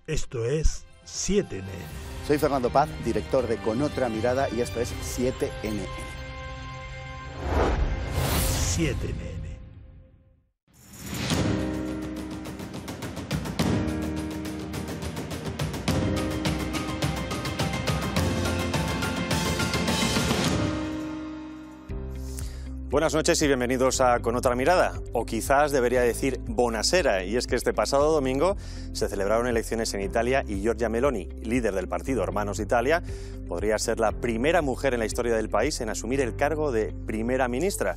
Esto es 7NN. Soy Fernando Paz, director de Con Otra Mirada, y esto es 7NN. 7NN. Buenas noches y bienvenidos a Con Otra Mirada, o quizás debería decir Buonasera, y es que este pasado domingo se celebraron elecciones en Italia y Giorgia Meloni, líder del partido Hermanos de Italia, podría ser la primera mujer en la historia del país en asumir el cargo de primera ministra.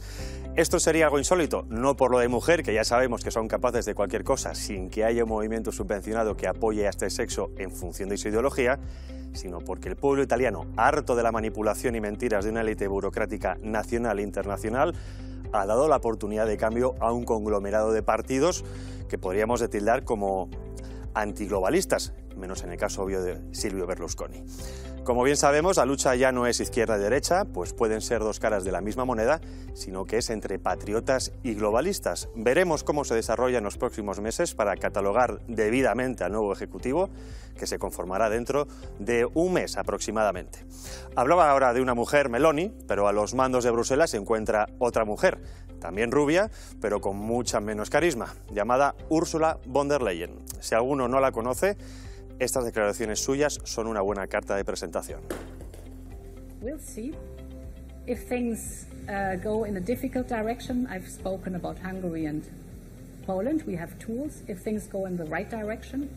Esto sería algo insólito, no por lo de mujer, que ya sabemos que son capaces de cualquier cosa sin que haya un movimiento subvencionado que apoye a este sexo en función de su ideología, sino porque el pueblo italiano, harto de la manipulación y mentiras de una élite burocrática nacional e internacional, ha dado la oportunidad de cambio a un conglomerado de partidos que podríamos tildar como antiglobalistas, menos en el caso obvio de Silvio Berlusconi. Como bien sabemos, la lucha ya no es izquierda y derecha, pues pueden ser dos caras de la misma moneda, sino que es entre patriotas y globalistas. Veremos cómo se desarrolla en los próximos meses para catalogar debidamente al nuevo Ejecutivo, que se conformará dentro de un mes aproximadamente. Hablaba ahora de una mujer, Meloni, pero a los mandos de Bruselas se encuentra otra mujer, también rubia, pero con mucha menos carisma, llamada Ursula von der Leyen. Si alguno no la conoce, estas declaraciones suyas son una buena carta de presentación. We'll see. If things go in a difficult direction, I've spoken about Hungary and Poland. We have tools. If things go in the right direction.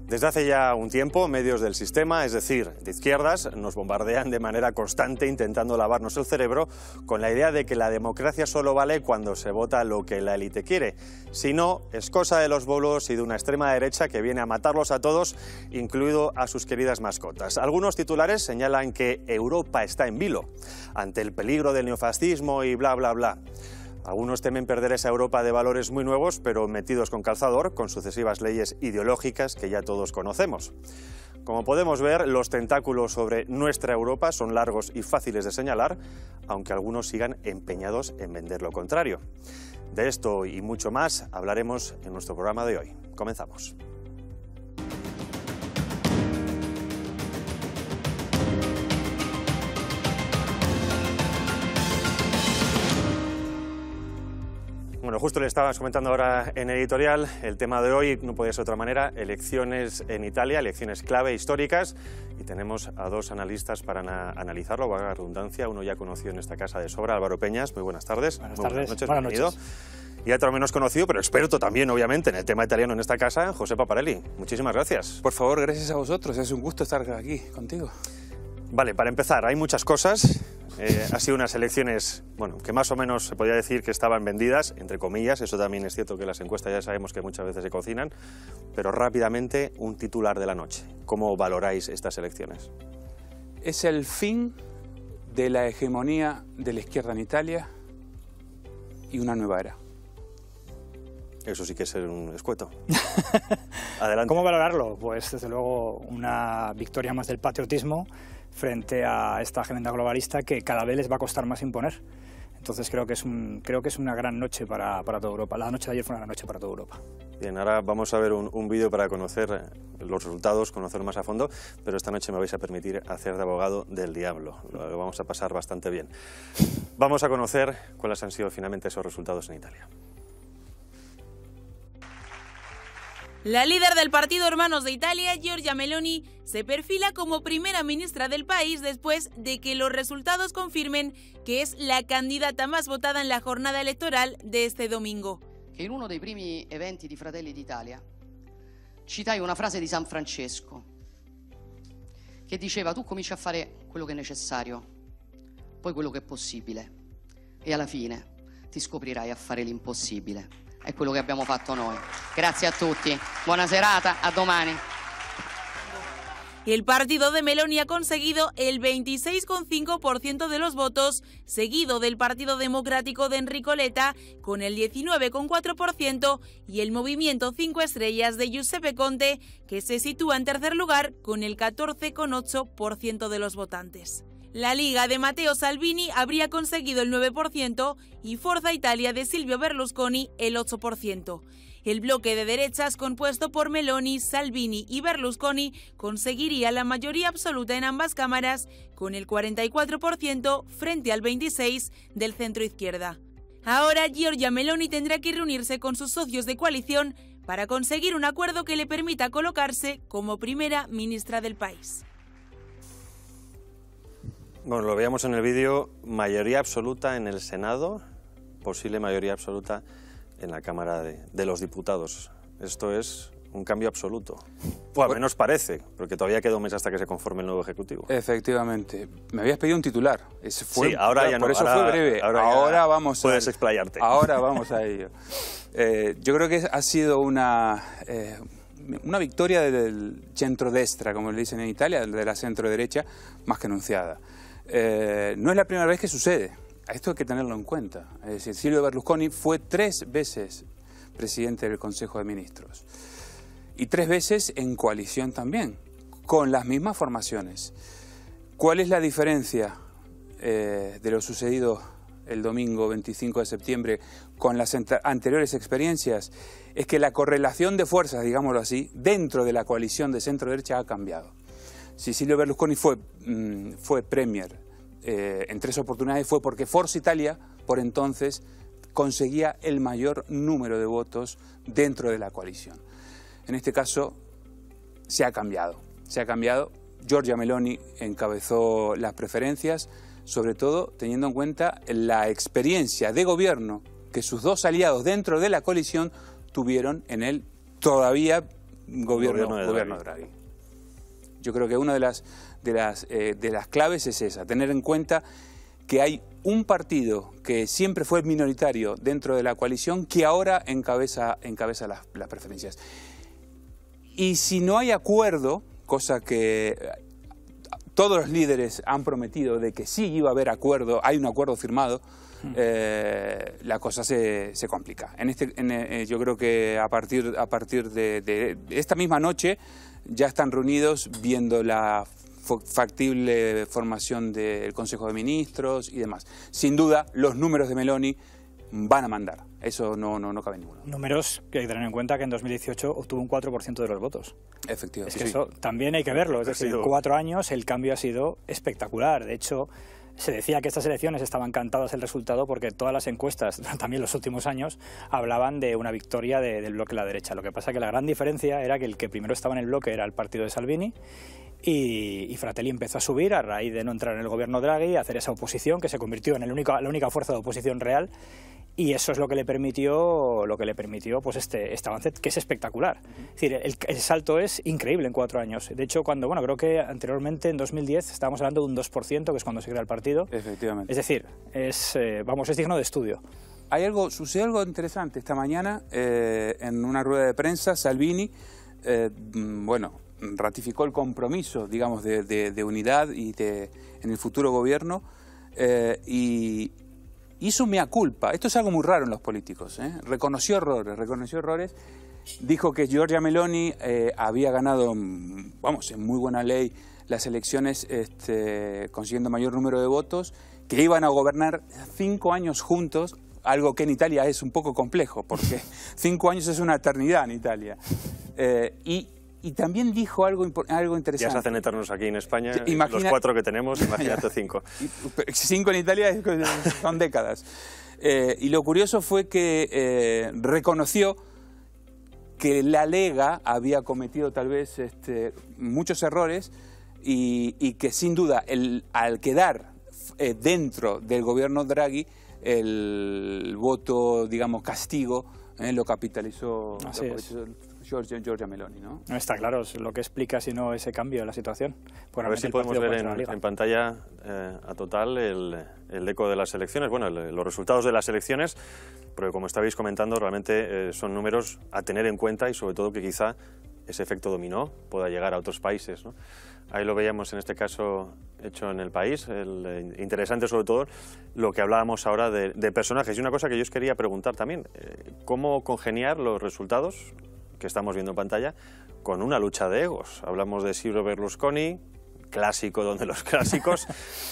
Desde hace ya un tiempo, medios del sistema, es decir, de izquierdas, nos bombardean de manera constante intentando lavarnos el cerebro con la idea de que la democracia solo vale cuando se vota lo que la élite quiere. Si no, es cosa de los bolos y de una extrema derecha que viene a matarlos a todos, incluido a sus queridas mascotas. Algunos titulares señalan que Europa está en vilo ante el peligro del neofascismo y bla, bla, bla. Algunos temen perder esa Europa de valores muy nuevos, pero metidos con calzador, con sucesivas leyes ideológicas que ya todos conocemos. Como podemos ver, los tentáculos sobre nuestra Europa son largos y fáciles de señalar, aunque algunos sigan empeñados en vender lo contrario. De esto y mucho más hablaremos en nuestro programa de hoy. Comenzamos. Bueno, justo le estabas comentando ahora en editorial, el tema de hoy no podía ser de otra manera, elecciones en Italia, elecciones clave históricas, y tenemos a dos analistas para analizarlo, valga la redundancia, uno ya conocido en esta casa de sobra, Álvaro Peñas, muy buenas tardes. Buenas noches, buenas bienvenido. noches. Y otro menos conocido, pero experto también, obviamente, en el tema italiano en esta casa, José Paparelli. Muchísimas gracias. Por favor, gracias a vosotros, es un gusto estar aquí contigo. Vale, para empezar, hay muchas cosas. Ha sido unas elecciones, bueno, que más o menos se podría decir que estaban vendidas, entre comillas. Eso también es cierto que las encuestas ya sabemos que muchas veces se cocinan. Pero rápidamente, un titular de la noche. ¿Cómo valoráis estas elecciones? Es el fin de la hegemonía de la izquierda en Italia y una nueva era. Eso sí que es un escueto. Adelante. ¿Cómo valorarlo? Pues desde luego una victoria más del patriotismo frente a esta agenda globalista que cada vez les va a costar más imponer. Entonces creo que es una gran noche para toda Europa. La noche de ayer fue una gran noche para toda Europa. Bien, ahora vamos a ver un vídeo para conocer los resultados, conocer más a fondo, pero esta noche me vais a permitir hacer de abogado del diablo. Lo vamos a pasar bastante bien. Vamos a conocer cuáles han sido finalmente esos resultados en Italia. La líder del partido Hermanos de Italia, Giorgia Meloni, se perfila como primera ministra del país después de que los resultados confirmen que es la candidata más votada en la jornada electoral de este domingo. In uno dei primi eventi di Fratelli d'Italia citai una frase di San Francesco che diceva: tu cominci a fare quello che è necessario, poi quello che è possibile e alla fine ti scoprirai a fare l'impossibile. È quello che abbiamo fatto noi. Grazie a tutti, buona serata, a domani. El partido de Meloni ha conseguido el 26,5% de los votos, seguido del Partido Democrático de Enrico Letta con el 19,4% y el Movimiento 5 Estrellas de Giuseppe Conte, que se sitúa en tercer lugar con el 14,8% de los votantes. La Liga de Matteo Salvini habría conseguido el 9% y Forza Italia de Silvio Berlusconi el 8%. El bloque de derechas compuesto por Meloni, Salvini y Berlusconi conseguiría la mayoría absoluta en ambas cámaras con el 44% frente al 26% del centro-izquierda. Ahora Giorgia Meloni tendrá que reunirse con sus socios de coalición para conseguir un acuerdo que le permita colocarse como primera ministra del país. Bueno, lo veíamos en el vídeo, mayoría absoluta en el Senado, posible mayoría absoluta en la Cámara de los Diputados. Esto es un cambio absoluto. O al menos parece, porque todavía queda un mes hasta que se conforme el nuevo Ejecutivo. Efectivamente. Me habías pedido un titular. Sí, ahora ya no. Por eso fue breve. Ahora vamos puedes explayarte. Ahora vamos a ello. Yo creo que ha sido una victoria del centrodestra, como le dicen en Italia, de la centro-derecha, más que anunciada. No es la primera vez que sucede. Esto hay que tenerlo en cuenta. Es decir, Silvio Berlusconi fue 3 veces presidente del Consejo de Ministros. Y 3 veces en coalición también, con las mismas formaciones. ¿Cuál es la diferencia de lo sucedido el domingo 25 de septiembre con las anteriores experiencias? Es que la correlación de fuerzas, digámoslo así, dentro de la coalición de centro-derecha ha cambiado. Si Silvio Berlusconi fue premier en 3 oportunidades, fue porque Forza Italia, por entonces, conseguía el mayor número de votos dentro de la coalición. En este caso, se ha cambiado. Giorgia Meloni encabezó las preferencias, sobre todo teniendo en cuenta la experiencia de gobierno que sus 2 aliados dentro de la coalición tuvieron en el todavía gobierno Draghi. Yo creo que una de las claves es esa, tener en cuenta que hay un partido que siempre fue minoritario dentro de la coalición que ahora encabeza las preferencias. Y si no hay acuerdo, cosa que todos los líderes han prometido de que sí iba a haber acuerdo, hay un acuerdo firmado, la cosa se complica. Yo creo que a partir de esta misma noche ya están reunidos viendo la factible formación del Consejo de Ministros y demás. Sin duda, los números de Meloni van a mandar. Eso no cabe ninguno. Números que hay que tener en cuenta que en 2018 obtuvo un 4% de los votos. Efectivamente. Es que eso también hay que verlo. Es decir, en 4 años el cambio ha sido espectacular. De hecho, se decía que estas elecciones estaban cantadas el resultado porque todas las encuestas, también los últimos años, hablaban de una victoria del bloque de la derecha. Lo que pasa es que la gran diferencia era que el que primero estaba en el bloque era el partido de Salvini y Fratelli empezó a subir a raíz de no entrar en el gobierno Draghi, hacer esa oposición que se convirtió en la única fuerza de oposición real. Y eso es lo que le permitió pues este avance, que es espectacular. Es decir, el salto es increíble en 4 años. De hecho, creo que anteriormente, en 2010, estábamos hablando de un 2%, que es cuando se crea el partido. Efectivamente. Es decir, es digno de estudio. Sucedió algo interesante esta mañana en una rueda de prensa. Salvini, ratificó el compromiso, digamos, de unidad y en el futuro gobierno y hizo mea culpa. Esto es algo muy raro en los políticos, ¿eh? Reconoció errores, dijo que Giorgia Meloni había ganado, en muy buena ley, las elecciones consiguiendo mayor número de votos, que iban a gobernar 5 años juntos, algo que en Italia es un poco complejo, porque 5 años es una eternidad en Italia. Y también dijo algo interesante. Ya se hacen eternos aquí en España, los 4 que tenemos, imagínate 5. 5 en Italia son décadas. Y lo curioso fue que reconoció que la Lega había cometido tal vez muchos errores y que sin duda al quedar dentro del gobierno Draghi, el voto, digamos, castigo, lo capitalizó Giorgia Meloni, ¿no? No está claro, es lo que explica, si no, ese cambio de la situación. A ver si podemos ver en pantalla a total el eco de las elecciones, los resultados de las elecciones, porque como estabais comentando, realmente son números a tener en cuenta y sobre todo que quizá ese efecto dominó pueda llegar a otros países, ¿no? Ahí lo veíamos en este caso hecho en El País, interesante sobre todo lo que hablábamos ahora de personajes. Y una cosa que yo os quería preguntar también, ¿cómo congeniar los resultados que estamos viendo en pantalla con una lucha de egos? Hablamos de Silvio Berlusconi, clásico donde los clásicos,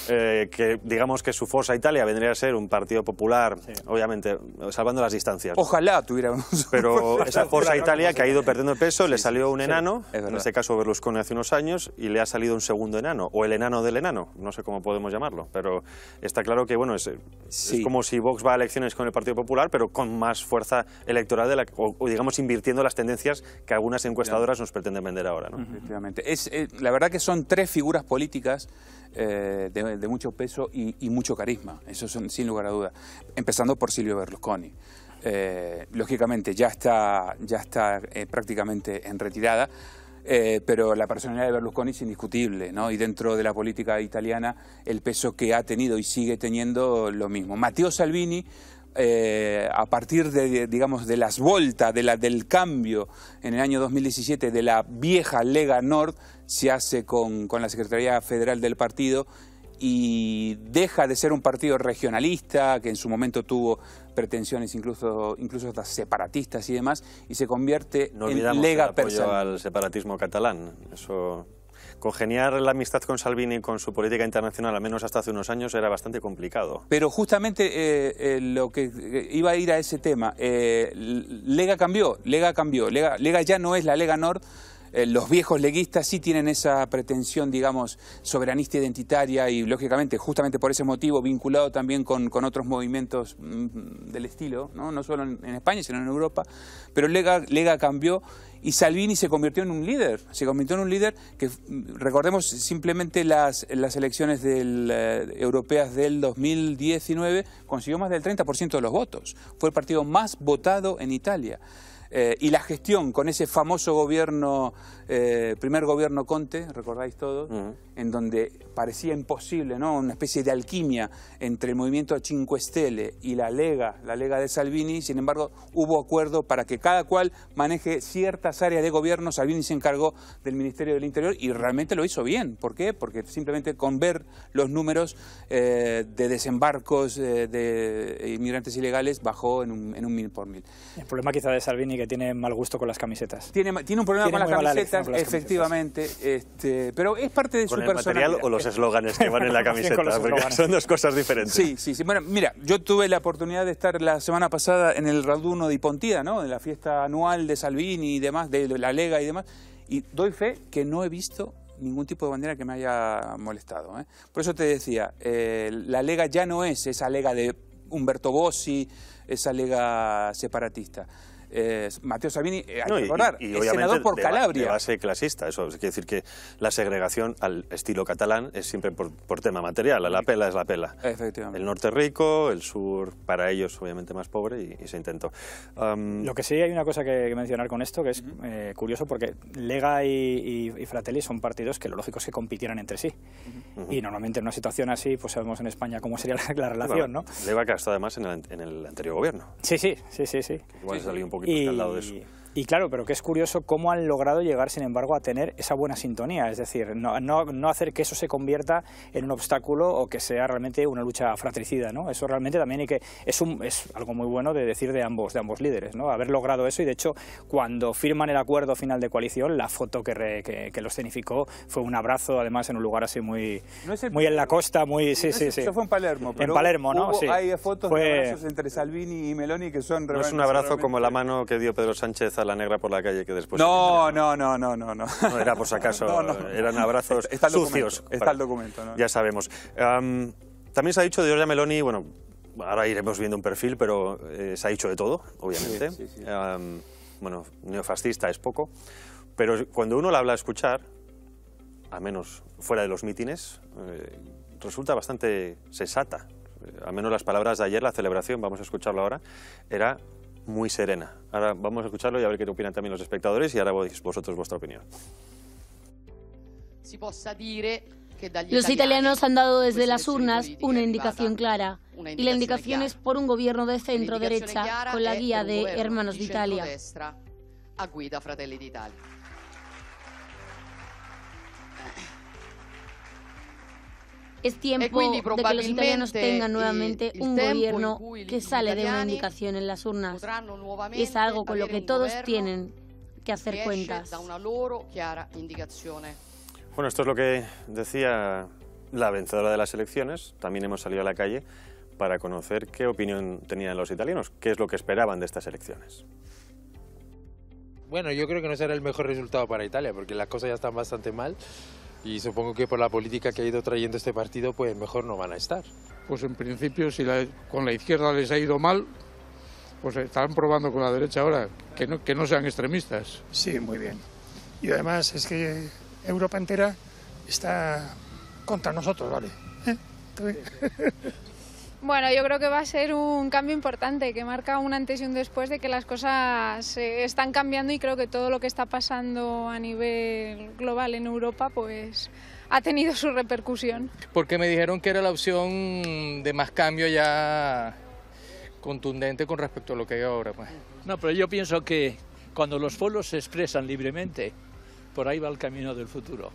que digamos que su Forza Italia vendría a ser un partido popular, obviamente, salvando las distancias, ¿no? Ojalá tuviéramos. Pero esa Forza Italia que ha ido perdiendo peso, le salió un enano, en este caso Berlusconi hace unos años, y le ha salido un segundo enano, o el enano del enano, no sé cómo podemos llamarlo, pero está claro que, bueno, es como si Vox va a elecciones con el Partido Popular, pero con más fuerza electoral, o digamos invirtiendo las tendencias que algunas encuestadoras nos pretenden vender ahora, ¿no? Efectivamente. La verdad que son tres figuras políticas de mucho peso y mucho carisma, eso sin lugar a dudas, empezando por Silvio Berlusconi. Lógicamente ya está prácticamente en retirada, pero la personalidad de Berlusconi es indiscutible, ¿no? Y dentro de la política italiana el peso que ha tenido y sigue teniendo lo mismo. Matteo Salvini, a partir de las voltas, del cambio en el año 2017 de la vieja Lega Nord, se hace con la Secretaría Federal del partido y deja de ser un partido regionalista, que en su momento tuvo pretensiones incluso hasta separatistas y demás, y se convierte en Lega per Salvini. Al separatismo catalán, eso... Congeniar la amistad con Salvini con su política internacional, al menos hasta hace unos años, era bastante complicado. Pero justamente lo que iba a ir a ese tema, Lega cambió, Lega ya no es la Lega Nord. Los viejos leguistas sí tienen esa pretensión, digamos, soberanista identitaria y, lógicamente, justamente por ese motivo, vinculado también con otros movimientos del estilo, no solo en España, sino en Europa. Pero Lega cambió y Salvini se convirtió en un líder. Se convirtió en un líder que, recordemos simplemente las elecciones europeas del 2019, consiguió más del 30% de los votos. Fue el partido más votado en Italia. Y la gestión con ese famoso gobierno, primer gobierno Conte, recordáis todos, en donde parecía imposible, ¿no? Una especie de alquimia entre el movimiento Cinque Stelle y la Lega de Salvini. Sin embargo, hubo acuerdo para que cada cual maneje ciertas áreas de gobierno. Salvini se encargó del Ministerio del Interior y realmente lo hizo bien. ¿Por qué? Porque simplemente con ver los números de desembarcos de inmigrantes ilegales bajó en un 1000 por 1000. El problema quizá de Salvini que tiene mal gusto con las camisetas. Tiene un problema con las camisetas, efectivamente, pero es parte de su personalidad. ¿Con el material o los eslóganes que van en la camiseta? Porque son dos cosas diferentes. Sí. Bueno, mira, yo tuve la oportunidad de estar la semana pasada en el Raduno di Pontida, ¿no? En la fiesta anual de Salvini y demás, de la Lega y demás, y doy fe que no he visto ningún tipo de bandera que me haya molestado, ¿eh? Por eso te decía, la Lega ya no es esa Lega de Umberto Bossi, esa Lega separatista. Matteo Salvini, hay que recordar, y es senador por Calabria. De base clasista, eso quiere decir que la segregación al estilo catalán es siempre por tema material, la pela es la pela. Efectivamente. El norte rico, el sur para ellos obviamente más pobre y se intentó. Lo que sí hay una cosa que mencionar con esto que es curioso porque Lega y Fratelli son partidos que lo lógico es que compitieran entre sí. Y normalmente en una situación así, pues sabemos en España cómo sería la relación, ¿no? Lega que ha estado además en el anterior gobierno. Sí. Igual salió un poquito escaldado de eso. Y claro, pero que es curioso cómo han logrado llegar, sin embargo, a tener esa buena sintonía. Es decir, no hacer que eso se convierta en un obstáculo o que sea realmente una lucha fratricida, ¿no? Eso realmente también es algo muy bueno de decir de ambos líderes, ¿no? Haber logrado eso y, de hecho, cuando firman el acuerdo final de coalición, la foto que lo escenificó fue un abrazo, además, en un lugar así muy en la costa, muy... Sí. Eso fue en Palermo. En Palermo, ¿no? Sí. Hay fotos de abrazos entre Salvini y Meloni que son... No es un abrazo como la mano que dio Pedro Sánchez a la negra por la calle que después... No. No era por si acaso, eran abrazos sucios. Está el documento. ¿No? Ya sabemos. También se ha dicho de Giorgia Meloni, bueno, ahora iremos viendo un perfil, pero se ha dicho de todo, obviamente. Sí. Bueno, neofascista es poco, pero cuando uno la habla a escuchar, al menos fuera de los mítines, resulta bastante sensata. Al menos las palabras de ayer, la celebración, vamos a escucharlo ahora, era muy serena. Ahora vamos a escucharlo y a ver qué opinan también los espectadores y ahora vosotros vuestra opinión. Los italianos han dado desde las urnas una indicación clara, y la indicación es por un gobierno de centro-derecha con la guía de Hermanos d'Italia. Es tiempo de que los italianos tengan nuevamente un gobierno que sale de una indicación en las urnas. Y es algo con lo que todos tienen que hacer cuentas. Bueno, esto es lo que decía la vencedora de las elecciones. También hemos salido a la calle para conocer qué opinión tenían los italianos, qué es lo que esperaban de estas elecciones. Bueno, yo creo que no será el mejor resultado para Italia, porque las cosas ya están bastante mal y supongo que por la política que ha ido trayendo este partido, pues mejor no van a estar. Pues en principio, si con la izquierda les ha ido mal, pues están probando con la derecha ahora, que no sean extremistas. Sí, muy bien. Y además es que Europa entera está contra nosotros, ¿vale? Bueno, yo creo que va a ser un cambio importante, que marca un antes y un después de que las cosas están cambiando, y creo que todo lo que está pasando a nivel global en Europa pues ha tenido su repercusión. Porque me dijeron que era la opción de más cambio ya contundente con respecto a lo que hay ahora. Pues. No, pero yo pienso que cuando los pueblos se expresan libremente, por ahí va el camino del futuro.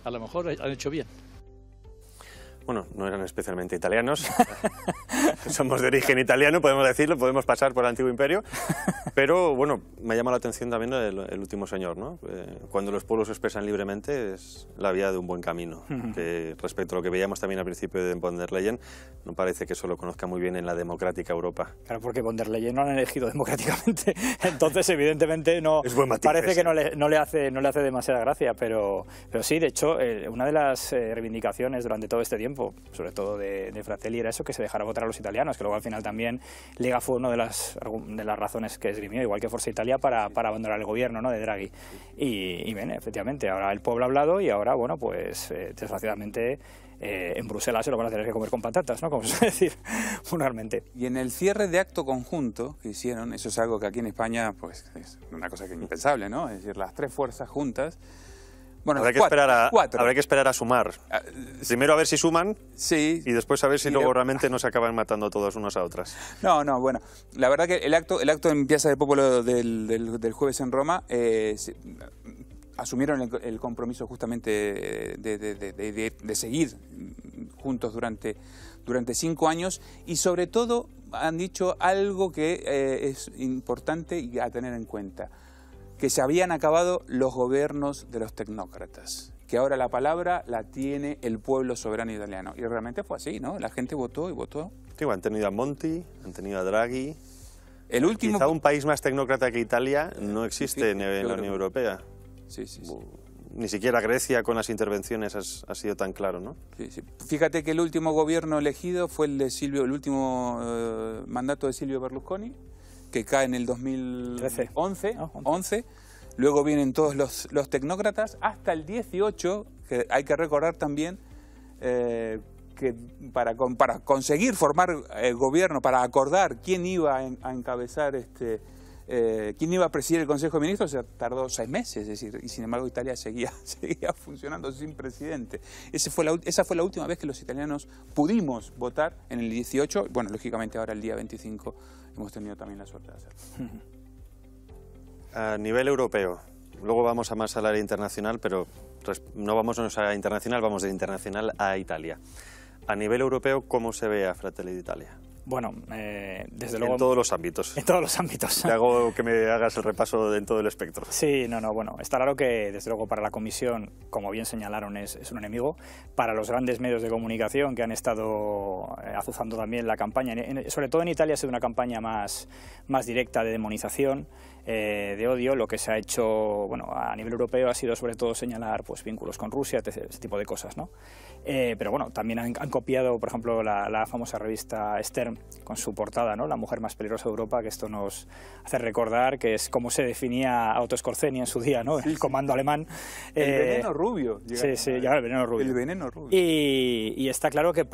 A lo mejor han hecho bien. Bueno, no eran especialmente italianos, somos de origen italiano, podemos decirlo, podemos pasar por el Antiguo Imperio, pero bueno, me llama la atención también el último señor, ¿no? Cuando los pueblos se expresan libremente es la vía de un buen camino, que respecto a lo que veíamos también al principio de von der Leyen, no parece que eso lo conozca muy bien en la democrática Europa. Claro, porque von der Leyen no han elegido democráticamente, entonces evidentemente no, es buen matiz, parece que no le hace demasiada gracia, pero sí, de hecho, una de las reivindicaciones durante todo este tiempo, sobre todo de Fratelli, era eso, que se dejara votar a los italianos, que luego al final también Lega fue una de las razones que esgrimió, igual que Forza Italia, para abandonar el gobierno, ¿no?, de Draghi. Y bien, efectivamente, ahora el pueblo ha hablado y ahora, bueno, pues desgraciadamente en Bruselas se lo van a tener que comer con patatas, ¿no?, como se suele decir vulgarmente. Y en el cierre de acto conjunto que hicieron, eso es algo que aquí en España pues es una cosa que es impensable, ¿no? Es decir, las tres fuerzas juntas. Bueno, habrá que esperar a sumar. Primero a ver si suman, sí, y después a ver si luego realmente no se acaban matando todos unos a otras. No, bueno, la verdad que el acto en Piazza del Popolo del jueves en Roma asumieron el compromiso justamente de seguir juntos durante 5 años, y sobre todo han dicho algo que es importante y a tener en cuenta: que se habían acabado los gobiernos de los tecnócratas, que ahora la palabra la tiene el pueblo soberano italiano. Y realmente fue así, ¿no? La gente votó y votó. Digo, han tenido a Monti, han tenido a Draghi. El último... Quizá un país más tecnócrata que Italia no existe en la Unión Europea. Sí. Ni siquiera Grecia con las intervenciones ha sido tan claro, ¿no? Sí. Fíjate que el último gobierno elegido fue el último mandato de Silvio Berlusconi, que cae en el 2011. Luego vienen todos los tecnócratas, hasta el 18, que hay que recordar también que para conseguir formar gobierno, para acordar quién iba a encabezar quién iba a presidir el Consejo de Ministros, se tardó 6 meses, es decir, y sin embargo Italia seguía funcionando sin presidente. Esa fue la última vez que los italianos pudimos votar, en el 18, bueno, lógicamente ahora el día 25 hemos tenido también la suerte de hacerlo. A nivel europeo, luego vamos más al área internacional, pero no vamos a internacional, vamos de internacional a Italia. A nivel europeo, ¿cómo se ve a Fratelli d'Italia? Bueno, desde luego... En todos los ámbitos. En todos los ámbitos. Te hago que me hagas el repaso en todo el espectro. Sí, bueno, está claro que desde luego para la Comisión, como bien señalaron, es un enemigo. Para los grandes medios de comunicación que han estado azuzando también la campaña, sobre todo en Italia ha sido una campaña más directa de demonización, de odio. Lo que se ha hecho, bueno, a nivel europeo ha sido sobre todo señalar pues vínculos con Rusia, ese tipo de cosas, ¿no? Pero bueno, también han copiado, por ejemplo, la famosa revista Stern con su portada, ¿no?, La mujer más peligrosa de Europa, que esto nos hace recordar que es como se definía Otto Skorzeny en su día, ¿no?, el comando alemán. El veneno rubio. Sí, ya el veneno rubio. El veneno rubio. Y está claro que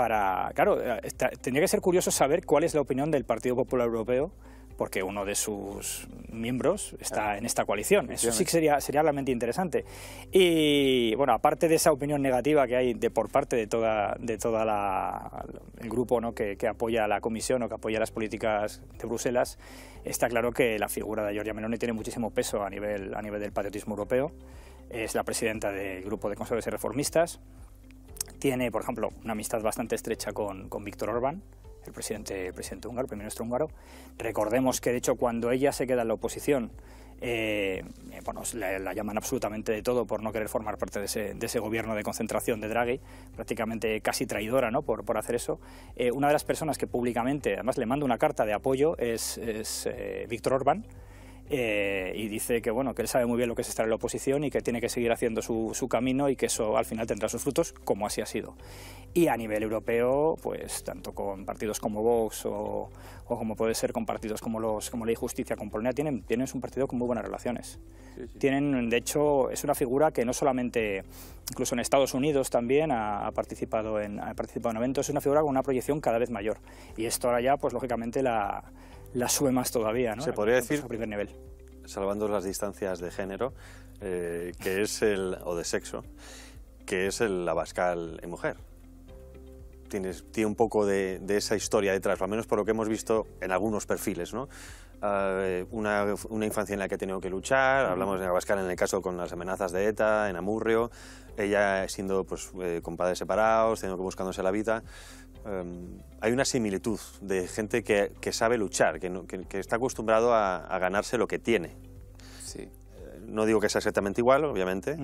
tendría que ser curioso saber cuál es la opinión del Partido Popular Europeo, porque uno de sus miembros está en esta coalición. Eso sí que sería realmente interesante. Y bueno, aparte de esa opinión negativa que hay por parte de toda el grupo, ¿no?, que apoya a la Comisión o que apoya las políticas de Bruselas, está claro que la figura de Giorgia Meloni tiene muchísimo peso a nivel del patriotismo europeo. Es la presidenta del grupo de conservadores y reformistas. Tiene, por ejemplo, una amistad bastante estrecha con Viktor Orbán, el presidente húngaro, primer ministro húngaro. Recordemos que, de hecho, cuando ella se queda en la oposición, bueno, la llaman absolutamente de todo por no querer formar parte de ese gobierno de concentración de Draghi, prácticamente casi traidora, ¿no?, por hacer eso. Una de las personas que públicamente, además, le manda una carta de apoyo es Viktor Orbán, y dice que, bueno, que él sabe muy bien lo que es estar en la oposición y que tiene que seguir haciendo su camino y que eso al final tendrá sus frutos, como así ha sido. Y a nivel europeo, pues tanto con partidos como Vox o como puede ser con partidos como Ley y Justicia, con Polonia, tienen un partido con muy buenas relaciones. Sí. Tienen, de hecho, es una figura que no solamente, incluso en Estados Unidos también ha participado en eventos, es una figura con una proyección cada vez mayor. Y esto ahora ya, pues lógicamente la sube más todavía, ¿no? Se podría decir, a primer nivel, salvando las distancias de género, que es o de sexo, que es el Abascal en mujer. Tiene un poco de esa historia detrás, al menos por lo que hemos visto en algunos perfiles, ¿no? Una infancia en la que ha tenido que luchar, hablamos de Abascal en el caso con las amenazas de ETA, en Amurrio, ella siendo pues, con padres separados, teniendo que buscándose la vida. Hay una similitud de gente que sabe luchar, que está acostumbrado a ganarse lo que tiene. Sí. No digo que sea exactamente igual, obviamente,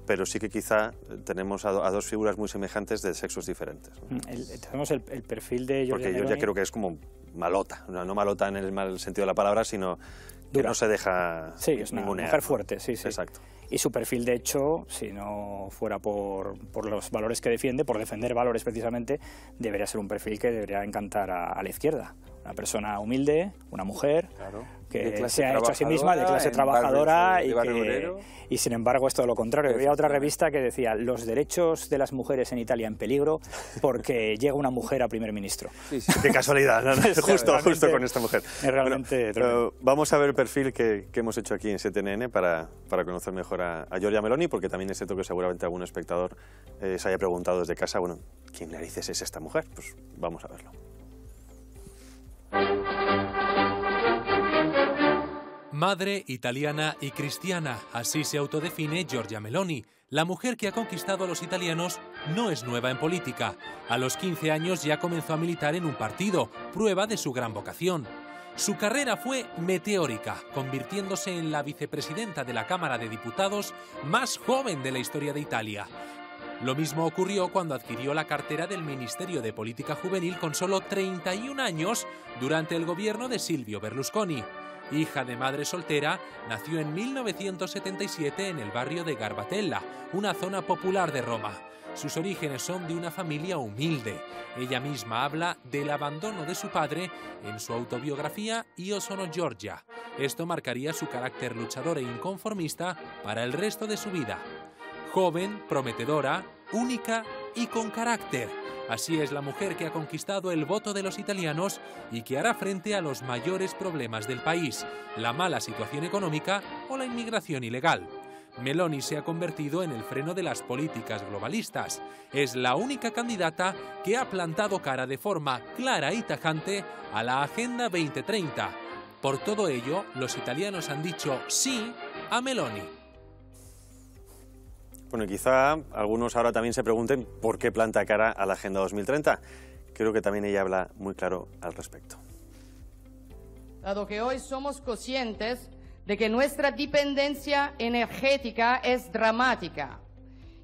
pero sí que quizá tenemos a dos figuras muy semejantes de sexos diferentes, ¿no? Tenemos el perfil de Giorgia Meloni. Porque yo ya creo que es como malota, no malota en el mal sentido de la palabra, sino que no se deja ningunear. Sí, es una mujer fuerte, sí. Exacto. Y su perfil, de hecho, si no fuera por los valores que defiende, por defender valores precisamente, debería ser un perfil que debería encantar a la izquierda. Una persona humilde, una mujer, que se ha hecho a sí misma, de clase trabajadora, y sin embargo es todo lo contrario. Había otra revista que decía: los derechos de las mujeres en Italia en peligro porque llega una mujer a primer ministro. Sí. Qué casualidad, ¿no? justo con esta mujer. Es realmente vamos a ver el perfil que hemos hecho aquí en 7NN para conocer mejor a Giorgia Meloni, porque también es cierto que seguramente algún espectador se haya preguntado desde casa, bueno, ¿quién narices es esta mujer? Pues vamos a verlo. Madre italiana y cristiana, así se autodefine Giorgia Meloni. La mujer que ha conquistado a los italianos no es nueva en política. A los 15 años ya comenzó a militar en un partido, prueba de su gran vocación. Su carrera fue meteórica, convirtiéndose en la vicepresidenta de la Cámara de Diputados más joven de la historia de Italia. Lo mismo ocurrió cuando adquirió la cartera del Ministerio de Política Juvenil con solo 31 años durante el gobierno de Silvio Berlusconi. Hija de madre soltera, nació en 1977 en el barrio de Garbatella, una zona popular de Roma. Sus orígenes son de una familia humilde. Ella misma habla del abandono de su padre en su autobiografía Io sono Giorgia. Esto marcaría su carácter luchador e inconformista para el resto de su vida. Joven, prometedora, única y con carácter. Así es la mujer que ha conquistado el voto de los italianos y que hará frente a los mayores problemas del país, la mala situación económica o la inmigración ilegal. Meloni se ha convertido en el freno de las políticas globalistas. Es la única candidata que ha plantado cara de forma clara y tajante a la Agenda 2030. Por todo ello, los italianos han dicho sí a Meloni. Bueno, quizá algunos ahora también se pregunten por qué planta cara a la Agenda 2030. Creo que también ella habla muy claro al respecto. Dado que hoy somos conscientes de que nuestra dependencia energética es dramática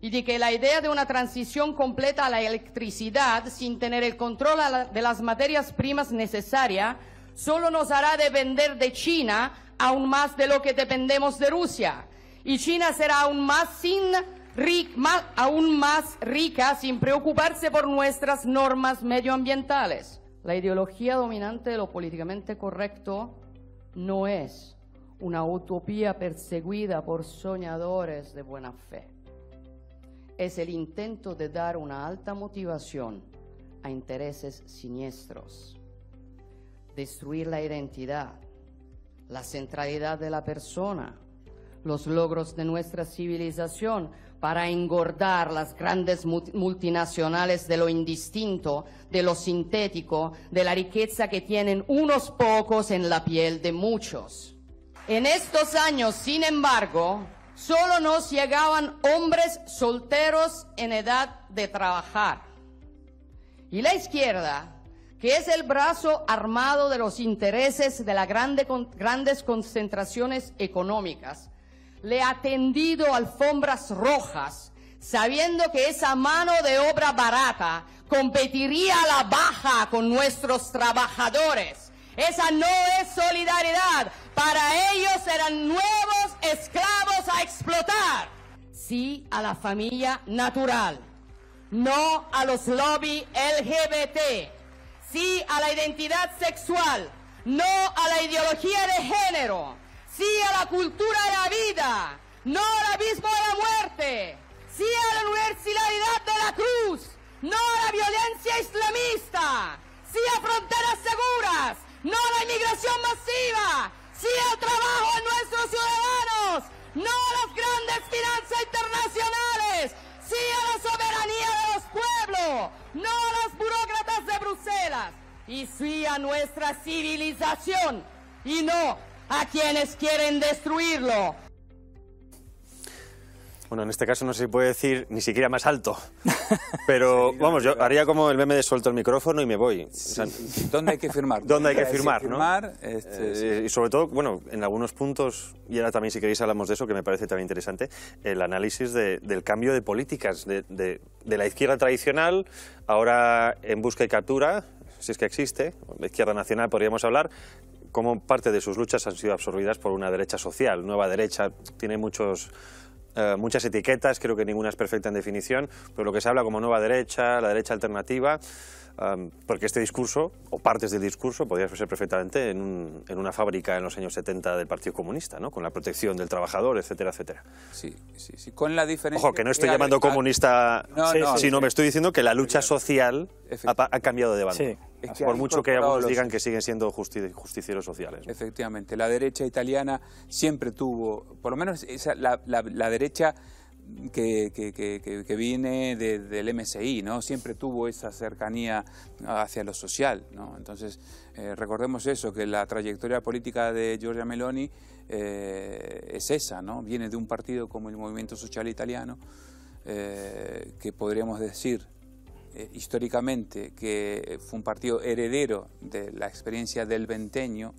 y de que la idea de una transición completa a la electricidad sin tener el control de las materias primas necesarias solo nos hará depender de China aún más de lo que dependemos de Rusia. Y China será aún más rica sin preocuparse por nuestras normas medioambientales. La ideología dominante de lo políticamente correcto no es una utopía perseguida por soñadores de buena fe. Es el intento de dar una alta motivación a intereses siniestros. Destruir la identidad, la centralidad de la persona, los logros de nuestra civilización para engordar las grandes multinacionales de lo indistinto, de lo sintético, de la riqueza que tienen unos pocos en la piel de muchos. En estos años, sin embargo, solo nos llegaban hombres solteros en edad de trabajar. Y la izquierda, que es el brazo armado de los intereses de las grandes concentraciones económicas, le ha tendido alfombras rojas, sabiendo que esa mano de obra barata competiría a la baja con nuestros trabajadores. Esa no es solidaridad. Para ellos eran nuevos esclavos a explotar. Sí a la familia natural, no a los lobbies LGBT. Sí a la identidad sexual, no a la ideología de género. Sí a la cultura de la vida, no al abismo de la muerte. Sí a la universalidad de la cruz, no a la violencia islamista. Sí a fronteras seguras, no a la inmigración masiva. Sí al trabajo de nuestros ciudadanos, no a las grandes finanzas internacionales. Sí a la soberanía de los pueblos, no a los burócratas de Bruselas. Y sí a nuestra civilización, y no a quienes quieren destruirlo. Bueno, en este caso no se puede decir ni siquiera más alto, pero vamos, yo haría como el meme de suelto el micrófono y me voy. Sí. O sea, ¿dónde hay que firmar? ¿Dónde hay que firmar, ¿no? Este... y sobre todo, bueno, en algunos puntos, y ahora también si queréis hablamos de eso, que me parece también interesante, el análisis del cambio de políticas de la izquierda tradicional, ahora en busca y captura, si es que existe, la izquierda nacional podríamos hablar, cómo parte de sus luchas han sido absorbidas por una derecha social, nueva derecha, tiene muchas etiquetas, creo que ninguna es perfecta en definición, pero lo que se habla como nueva derecha, la derecha alternativa, porque este discurso, o partes del discurso, podría ser perfectamente en una fábrica en los años 70 del Partido Comunista, ¿no? Con la protección del trabajador, etcétera, etcétera. Sí, con la diferencia... Ojo, que no estoy llamando comunista, sino me estoy diciendo que la lucha social ha cambiado de bando. Sí. Por mucho que algunos digan que siguen siendo justicieros sociales, ¿no? Efectivamente, la derecha italiana siempre tuvo, por lo menos la derecha que viene del MSI, ¿no? Siempre tuvo esa cercanía hacia lo social, ¿no? Entonces, recordemos eso, que la trayectoria política de Giorgia Meloni es esa, ¿no? Viene de un partido como el Movimiento Social Italiano, que podríamos decir históricamente que fue un partido heredero de la experiencia del Ventennio.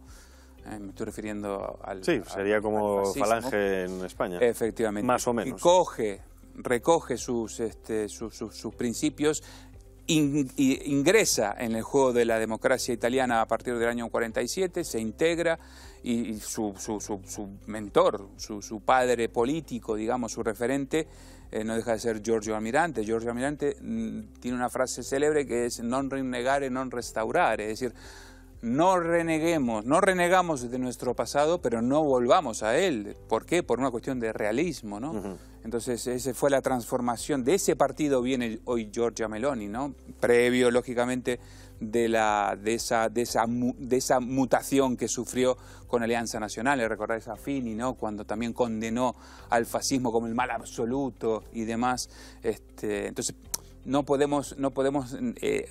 Me estoy refiriendo al... Sí, sería como Falange en España. Efectivamente. Más o menos. Recoge sus principios, ingresa en el juego de la democracia italiana a partir del año 47, se integra y su mentor, su padre político, digamos, su referente, no deja de ser Giorgio Almirante. Giorgio Almirante tiene una frase célebre que es non rinnegare, non restaurare, es decir, no renegamos de nuestro pasado, pero no volvamos a él. ¿Por qué? Por una cuestión de realismo, ¿no? Entonces, esa fue la transformación. De ese partido viene hoy Giorgia Meloni, ¿no? Previo, lógicamente, de esa mutación que sufrió con Alianza Nacional. Recordáis a Fini, ¿no? Cuando también condenó al fascismo como el mal absoluto y demás. Entonces, no podemos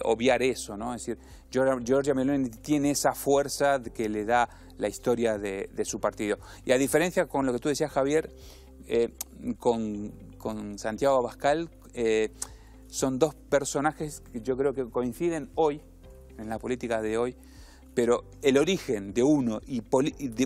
obviar eso, ¿no? Es decir, Giorgia Meloni tiene esa fuerza que le da la historia de su partido. Y a diferencia con lo que tú decías, Javier, con Santiago Abascal, son dos personajes que yo creo que coinciden hoy, en la política de hoy, pero el origen de uno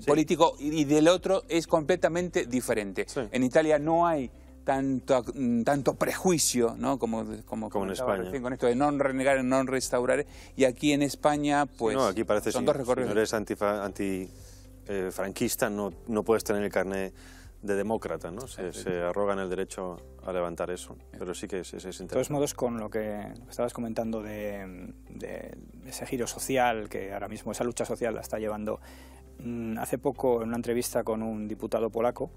político y del otro es completamente diferente. Sí. En Italia no hay tanto prejuicio, ¿no? como en España, con esto de non renegar, non restaurar, y aquí en España pues no, aquí parece son dos recorridos. Si no eres franquista no puedes tener el carnet de demócrata, ¿no? Se arrogan el derecho a levantar eso, pero sí que es interesante. De todos modos, con lo que estabas comentando de ese giro social, que ahora mismo esa lucha social la está llevando, hace poco en una entrevista con un diputado polaco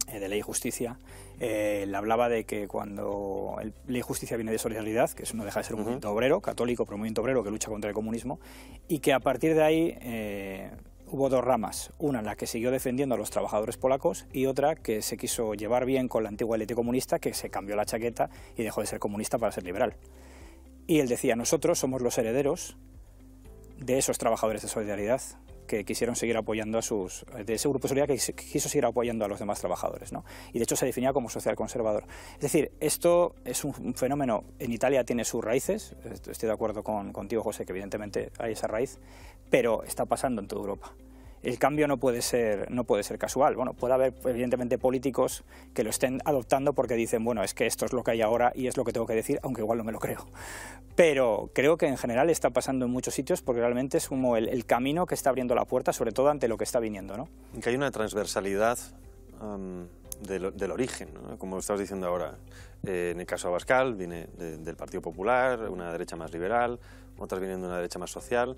de Ley y Justicia, le hablaba de que cuando Ley y Justicia viene de Solidaridad, que eso no deja de ser un movimiento obrero, católico, pero un movimiento obrero que lucha contra el comunismo, y que a partir de ahí hubo dos ramas, una en la que siguió defendiendo a los trabajadores polacos y otra que se quiso llevar bien con la antigua élite comunista, que se cambió la chaqueta y dejó de ser comunista para ser liberal. Y él decía, nosotros somos los herederos de esos trabajadores de Solidaridad que quisieron seguir apoyando de ese grupo de solidaridad que quiso seguir apoyando a los demás trabajadores, ¿no? Y de hecho se definía como social conservador. Es decir, esto es un fenómeno, en Italia tiene sus raíces, estoy de acuerdo contigo, José, que evidentemente hay esa raíz, pero está pasando en toda Europa. El cambio no puede ser casual. Bueno, puede haber evidentemente políticos que lo estén adoptando porque dicen, bueno, es que esto es lo que hay ahora y es lo que tengo que decir, aunque igual no me lo creo. Pero creo que en general está pasando en muchos sitios porque realmente es como el camino que está abriendo la puerta, sobre todo ante lo que está viniendo, ¿no? Que hay una transversalidad del origen, ¿no? Como estabas diciendo ahora. En el caso de Abascal viene del Partido Popular, una derecha más liberal, otras vienen de una derecha más social.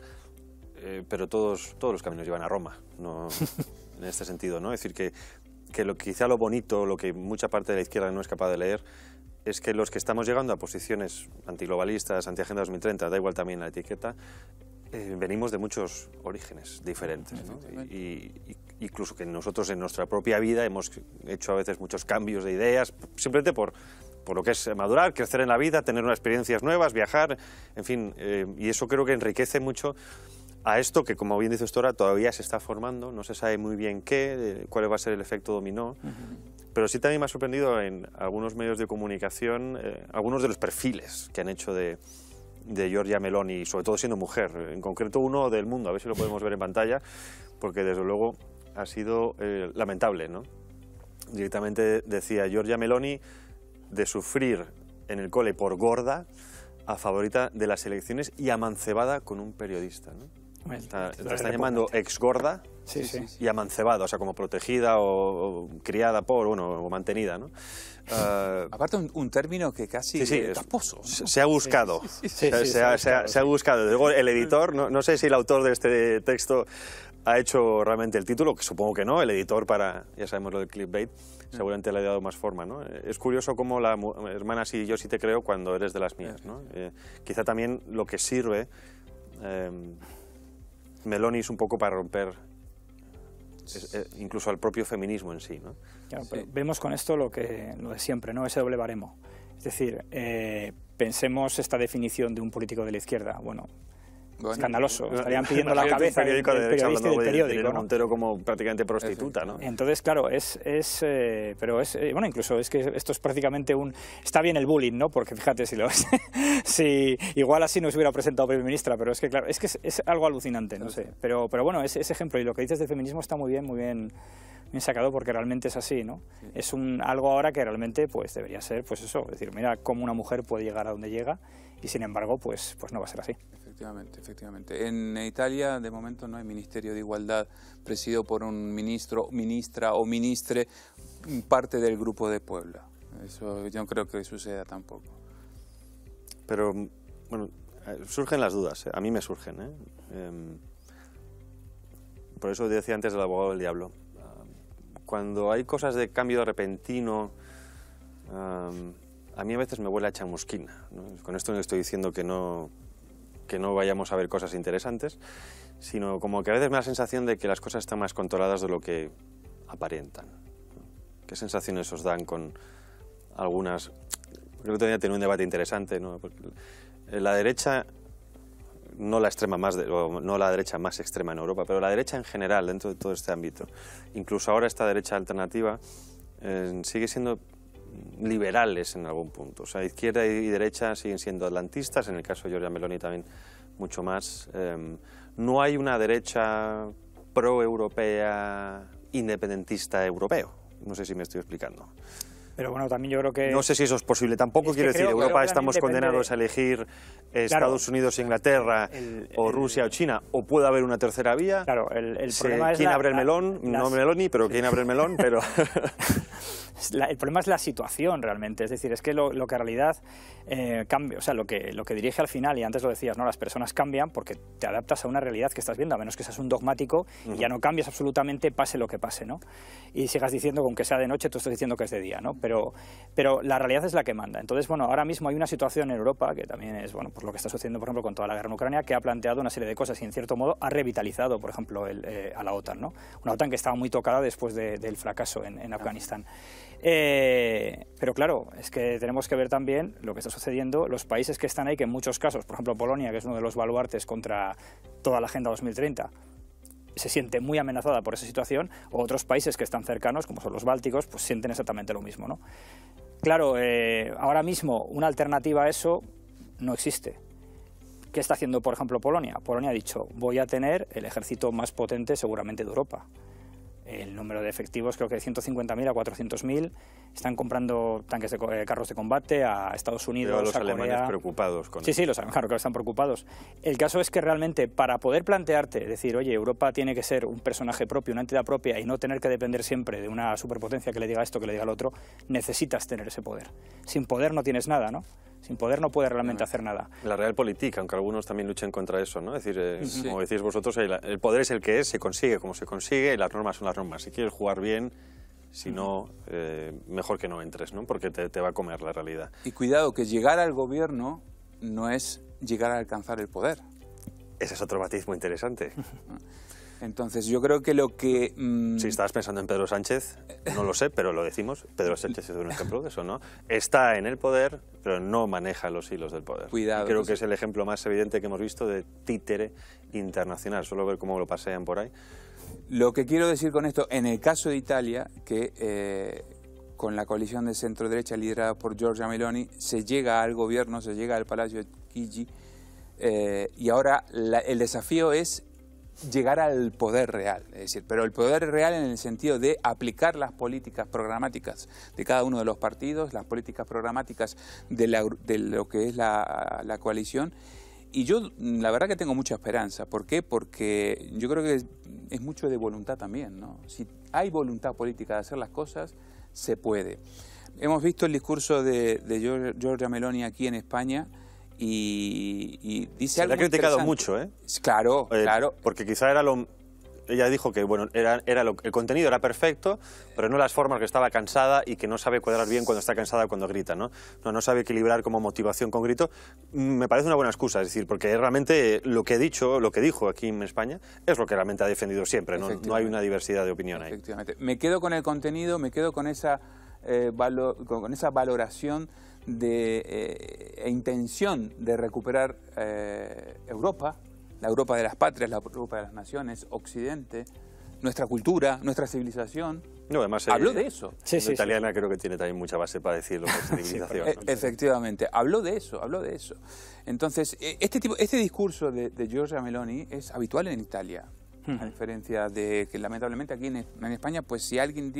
Pero todos los caminos llevan a Roma, ¿no? En este sentido, ¿no? Es decir, que quizá lo bonito, lo que mucha parte de la izquierda no es capaz de leer, es que los que estamos llegando a posiciones antiglobalistas, anti-Agenda 2030, da igual también la etiqueta, venimos de muchos orígenes diferentes, ¿no? Y incluso que nosotros en nuestra propia vida hemos hecho a veces muchos cambios de ideas, simplemente por lo que es madurar, crecer en la vida, tener unas experiencias nuevas, viajar, en fin, y eso creo que enriquece mucho a esto que, como bien dices tú ahora, todavía se está formando, no se sabe muy bien cuál va a ser el efecto dominó, pero sí también me ha sorprendido en algunos medios de comunicación, algunos de los perfiles que han hecho de Giorgia Meloni, sobre todo siendo mujer, en concreto uno del Mundo, a ver si lo podemos ver en pantalla, porque desde luego ha sido lamentable, ¿no? Directamente decía Giorgia Meloni de sufrir en el cole por gorda a favorita de las elecciones y amancebada con un periodista, ¿no? Te están llamando ex-gorda y amancebada, o sea, como protegida o criada por, o mantenida, ¿no? Aparte un término que casi es taposo, ¿no? Se ha buscado, se ha buscado. Luego el editor, no sé si el autor de este texto ha hecho realmente el título, que supongo que no, el editor ya sabemos lo del clickbait, seguramente le ha dado más forma, ¿no? Es curioso cómo la hermana sí, yo sí te creo cuando eres de las mías, ¿no? Quizá también lo que sirve Meloni es un poco para romper incluso al propio feminismo en sí, ¿no? Claro, pero vemos con esto lo de siempre, ¿no? Ese doble baremo. Es decir, pensemos esta definición de un político de la izquierda, bueno, escandaloso, estarían pidiendo la cabeza del periodista y del periódico, ¿no? Montero como prácticamente prostituta, ¿no? Entonces, claro, bueno, incluso es que esto es prácticamente está bien el bullying, ¿no? Porque fíjate, si igual así no se hubiera presentado primer ministra, pero es que claro, es algo alucinante, no sé, pero bueno, ese ejemplo y lo que dices del feminismo está muy bien sacado porque realmente es así, ¿no? Sí. Es algo ahora que realmente pues debería ser, pues eso, es decir, mira cómo una mujer puede llegar a donde llega y sin embargo pues no va a ser así. Efectivamente. En Italia de momento no hay Ministerio de Igualdad presidido por un ministro, ministra o ministre parte del Grupo de Puebla. Eso yo no creo que suceda tampoco. Pero, bueno, surgen las dudas, a mí me surgen, por eso decía antes del abogado del diablo. Cuando hay cosas de cambio repentino, a mí a veces me huele a chamusquina, ¿no? Con esto no estoy diciendo que no vayamos a ver cosas interesantes, sino como que a veces me da la sensación de que las cosas están más controladas de lo que aparentan, ¿no? ¿Qué sensaciones os dan con algunas? Creo que todavía tiene un debate interesante, ¿no? Porque la derecha, no la derecha más extrema en Europa, pero la derecha en general dentro de todo este ámbito, incluso ahora esta derecha alternativa, sigue siendo liberales en algún punto. O sea, izquierda y derecha siguen siendo atlantistas, en el caso de Giorgia Meloni también mucho más. No hay una derecha pro-europea, independentista europeo. No sé si me estoy explicando. Pero bueno, también yo creo que... No sé si eso es posible. Tampoco quiero decir, Europa estamos condenados a elegir Estados Unidos e Inglaterra, o Rusia o China, o puede haber una tercera vía. Claro, el problema es... ¿Quién abre el melón? No Meloni, pero ¿quién abre el melón? Pero... El problema es la situación realmente, es decir, es que lo que en realidad cambia, o sea, lo que dirige al final, y antes lo decías, ¿no? Las personas cambian porque te adaptas a una realidad que estás viendo, a menos que seas un dogmático y ya no cambias absolutamente, pase lo que pase, ¿no? Y sigas diciendo que aunque sea de noche, tú estás diciendo que es de día, ¿no? Pero la realidad es la que manda. Entonces, bueno, ahora mismo hay una situación en Europa que también es, bueno, pues lo que está sucediendo, por ejemplo, con toda la guerra en Ucrania, que ha planteado una serie de cosas y en cierto modo ha revitalizado, por ejemplo, a la OTAN, ¿no? Una OTAN que estaba muy tocada después del fracaso en Afganistán. Pero claro, es que tenemos que ver también lo que está sucediendo, los países que están ahí, que en muchos casos, por ejemplo Polonia, que es uno de los baluartes contra toda la Agenda 2030, se siente muy amenazada por esa situación, o otros países que están cercanos, como son los bálticos, pues sienten exactamente lo mismo, ¿no? Claro, ahora mismo una alternativa a eso no existe. ¿Qué está haciendo, por ejemplo, Polonia? Polonia ha dicho, voy a tener el ejército más potente seguramente de Europa. El número de efectivos, creo que de 150.000 a 400.000, están comprando carros de combate a Estados Unidos, pero los a alemanes Corea. preocupados con Sí, claro que están preocupados. El caso es que realmente para poder plantearte, decir, oye, Europa tiene que ser un personaje propio, una entidad propia y no tener que depender siempre de una superpotencia que le diga esto, que le diga lo otro, necesitas tener ese poder. Sin poder no tienes nada, ¿no? Sin poder no puedes realmente hacer nada. La realpolitik, aunque algunos también luchen contra eso, ¿no? Es decir, como decís vosotros, el poder es el que es, se consigue como se consigue, y las normas son las normas. Si quieres jugar bien, si no, mejor que no entres, ¿no? Porque te va a comer la realidad. Y cuidado, que llegar al gobierno no es llegar a alcanzar el poder. Ese es otro matiz muy interesante. Entonces yo creo que lo que... Si estabas pensando en Pedro Sánchez, no lo sé, pero lo decimos. Pedro Sánchez es un ejemplo de eso, ¿no? Está en el poder, pero no maneja los hilos del poder. Cuidado. Y creo que es el ejemplo más evidente que hemos visto de títere internacional. Solo ver cómo lo pasean por ahí. Lo que quiero decir con esto, en el caso de Italia, que con la coalición de centro-derecha liderada por Giorgia Meloni, se llega al gobierno, se llega al Palacio Chigi, y ahora el desafío es llegar al poder real, es decir, pero el poder real en el sentido de aplicar las políticas programáticas de cada uno de los partidos, las políticas programáticas de lo que es la coalición. Y yo la verdad que tengo mucha esperanza. ¿Por qué? Porque yo creo que es mucho de voluntad también, ¿no? Si hay voluntad política de hacer las cosas, se puede. Hemos visto el discurso de Giorgia Meloni aquí en España, y dice algo. Se le ha criticado interesante. mucho, ¿eh? Claro, claro. Porque quizá era lo... Ella dijo que bueno, el contenido era perfecto, pero no las formas, que estaba cansada y que no sabe cuadrar bien cuando está cansada, cuando grita, ¿no? No sabe equilibrar como motivación con grito. Me parece una buena excusa, es decir, porque realmente lo que dijo aquí en España es lo que realmente ha defendido siempre, no hay una diversidad de opinión ahí. Efectivamente. Me quedo con el contenido, me quedo con esa valoración e intención de recuperar Europa, la Europa de las patrias, la Europa de las naciones, Occidente, nuestra cultura, nuestra civilización. No, además, habló de eso. La italiana creo que tiene también mucha base para decir lo que es civilización. ¿no? Efectivamente, habló de eso. Entonces, este discurso de Giorgia Meloni es habitual en Italia. A diferencia de que lamentablemente aquí en España, pues si alguien